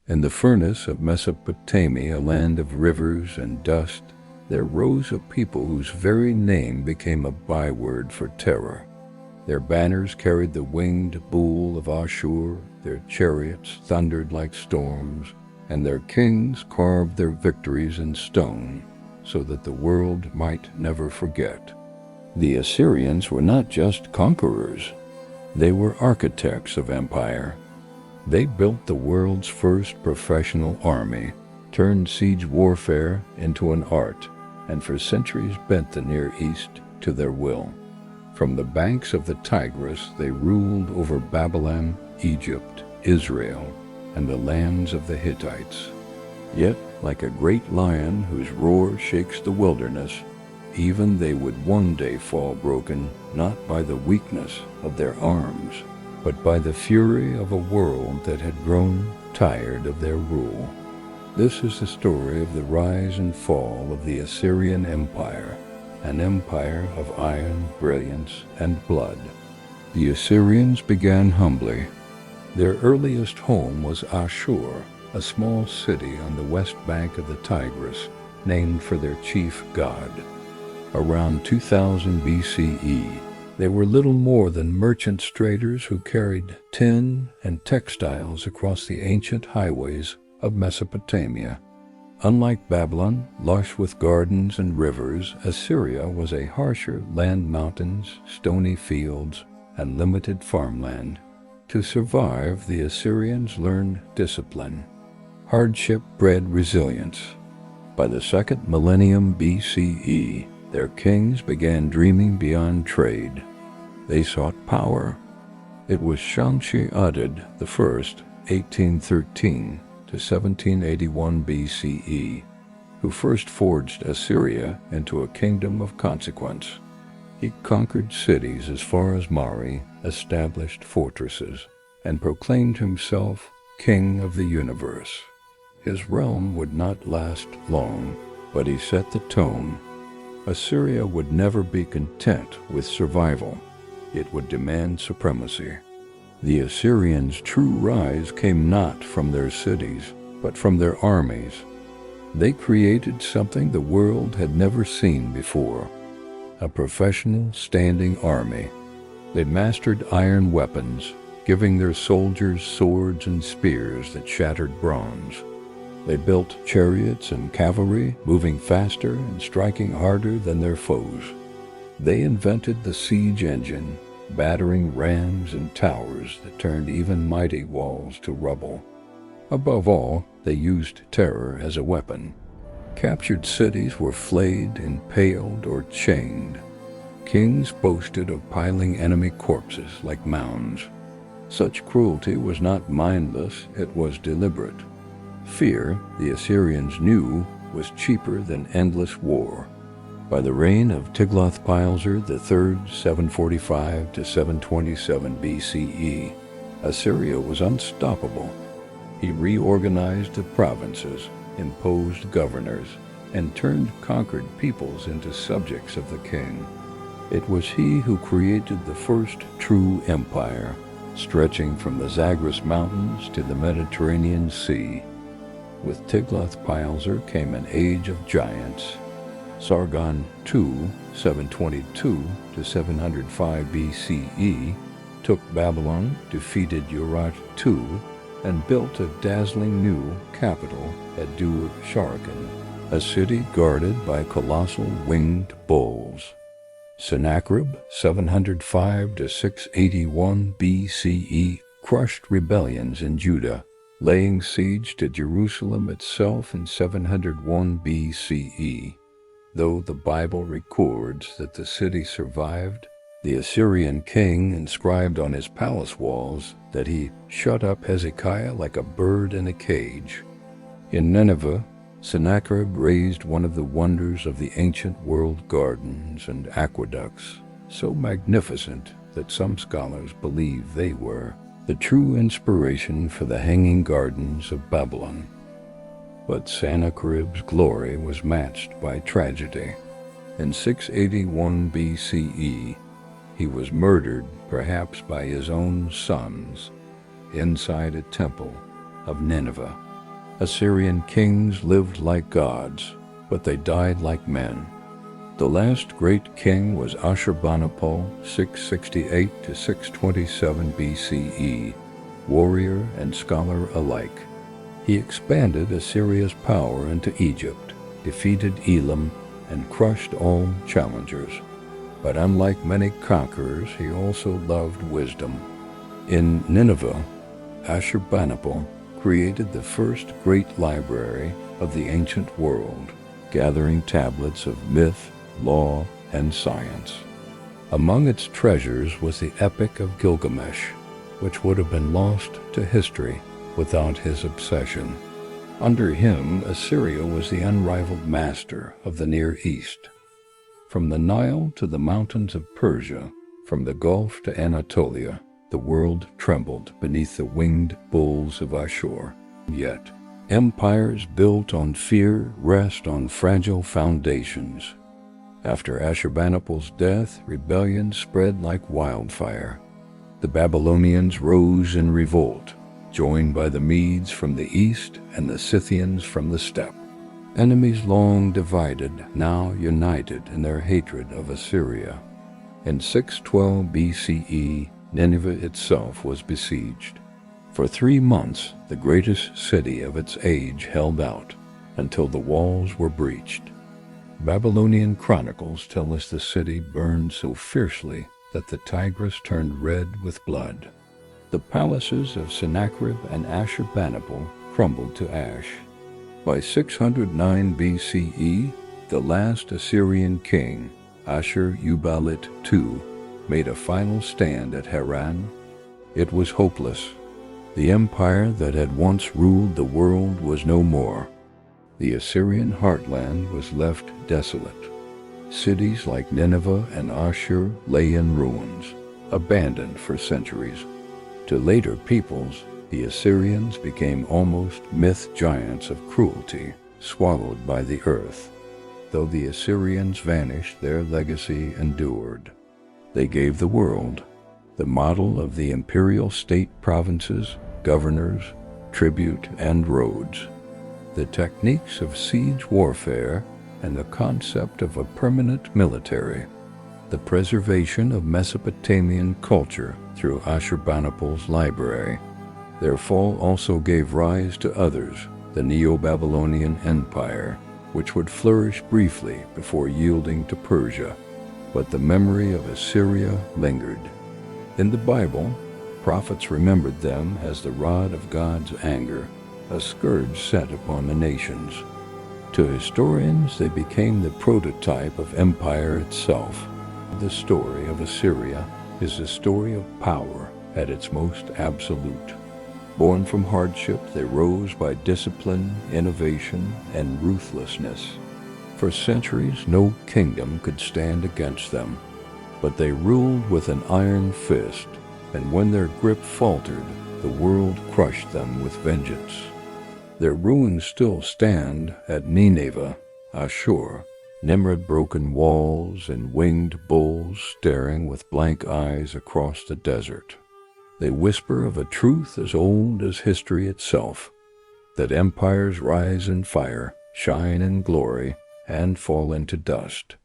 In the furnace of Mesopotamia, a land of rivers and dust, there rose a people whose very name became a byword for terror. Their banners carried the winged bull of Ashur, their chariots thundered like storms, and their kings carved their victories in stone, so that the world might never forget. The Assyrians were not just conquerors, they were architects of empire. They built the world's first professional army, turned siege warfare into an art, and for centuries bent the Near East to their will. From the banks of the Tigris, they ruled over Babylon, Egypt, Israel, and the lands of the Hittites. Yet, like a great lion whose roar shakes the wilderness, even they would one day fall broken, not by the weakness of their arms, but by the fury of a world that had grown tired of their rule. This is the story of the rise and fall of the Assyrian Empire, an empire of iron, brilliance, and blood. The Assyrians began humbly. Their earliest home was Ashur, a small city on the west bank of the Tigris, named for their chief god. Around 2000 BCE, they were little more than merchant traders who carried tin and textiles across the ancient highways of Mesopotamia. Unlike Babylon, lush with gardens and rivers, Assyria was a harsher land, mountains, stony fields, and limited farmland. To survive, the Assyrians learned discipline. Hardship bred resilience. By the second millennium BCE, their kings began dreaming beyond trade. They sought power. It was Shamshi-Adad I, 1813 to 1781 BCE, who first forged Assyria into a kingdom of consequence. He conquered cities as far as Mari, established fortresses, and proclaimed himself king of the universe. His realm would not last long, but he set the tone. Assyria would never be content with survival. It would demand supremacy. The Assyrians' true rise came not from their cities, but from their armies. They created something the world had never seen before, a professional standing army. They mastered iron weapons, giving their soldiers swords and spears that shattered bronze. They built chariots and cavalry, moving faster and striking harder than their foes. They invented the siege engine, battering rams and towers that turned even mighty walls to rubble. Above all, they used terror as a weapon. Captured cities were flayed, impaled, or chained. Kings boasted of piling enemy corpses like mounds. Such cruelty was not mindless, it was deliberate. Fear, the Assyrians knew, was cheaper than endless war. By the reign of Tiglath-Pileser III, 745 to 727 BCE, Assyria was unstoppable. He reorganized the provinces, imposed governors, and turned conquered peoples into subjects of the king. It was he who created the first true empire, stretching from the Zagros Mountains to the Mediterranean Sea. With Tiglath-Pileser came an age of giants. Sargon II, 722 to 705 BCE, took Babylon, defeated Urartu II, and built a dazzling new capital at Dur-Sharrukin, a city guarded by colossal winged bulls. Sennacherib, 705 to 681 BCE, crushed rebellions in Judah, laying siege to Jerusalem itself in 701 BCE. Though the Bible records that the city survived, the Assyrian king inscribed on his palace walls that he shut up Hezekiah like a bird in a cage. In Nineveh, Sennacherib raised one of the wonders of the ancient world gardens and aqueducts, so magnificent that some scholars believe they were the true inspiration for the hanging gardens of Babylon. But Sennacherib's glory was matched by tragedy. In 681 BCE, he was murdered, perhaps by his own sons, inside a temple of Nineveh. Assyrian kings lived like gods, but they died like men. The last great king was Ashurbanipal, 668 to 627 BCE, warrior and scholar alike. He expanded Assyria's power into Egypt, defeated Elam, and crushed all challengers. But unlike many conquerors, he also loved wisdom. In Nineveh, Ashurbanipal created the first great library of the ancient world, gathering tablets of myth, law, and science. Among its treasures was the Epic of Gilgamesh, which would have been lost to history without his obsession. Under him, Assyria was the unrivaled master of the Near East. From the Nile to the mountains of Persia, from the Gulf to Anatolia, the world trembled beneath the winged bulls of Ashur. Yet, empires built on fear rest on fragile foundations. After Ashurbanipal's death, rebellion spread like wildfire. The Babylonians rose in revolt, joined by the Medes from the east and the Scythians from the steppe. Enemies long divided, now united in their hatred of Assyria. In 612 BCE, Nineveh itself was besieged. For 3 months, the greatest city of its age held out, until the walls were breached. Babylonian chronicles tell us the city burned so fiercely that the Tigris turned red with blood. The palaces of Sennacherib and Ashurbanipal crumbled to ash. By 609 BCE, the last Assyrian king, Ashur-uballit II, made a final stand at Haran. It was hopeless. The empire that had once ruled the world was no more. The Assyrian heartland was left desolate. Cities like Nineveh and Ashur lay in ruins, abandoned for centuries. To later peoples, the Assyrians became almost myth giants of cruelty, swallowed by the earth. Though the Assyrians vanished, their legacy endured. They gave the world the model of the imperial state provinces, governors, tribute, and roads, the techniques of siege warfare, and the concept of a permanent military, the preservation of Mesopotamian culture through Ashurbanipal's library. Their fall also gave rise to others, the Neo-Babylonian Empire, which would flourish briefly before yielding to Persia. But the memory of Assyria lingered. In the Bible, prophets remembered them as the rod of God's anger, a scourge set upon the nations. To historians, they became the prototype of empire itself. The story of Assyria is the story of power at its most absolute. Born from hardship, they rose by discipline, innovation, and ruthlessness. For centuries, no kingdom could stand against them, but they ruled with an iron fist, and when their grip faltered, the world crushed them with vengeance. Their ruins still stand at Nineveh, Ashur, Nimrod-broken walls and winged bulls staring with blank eyes across the desert. They whisper of a truth as old as history itself, that empires rise in fire, shine in glory, and fall into dust.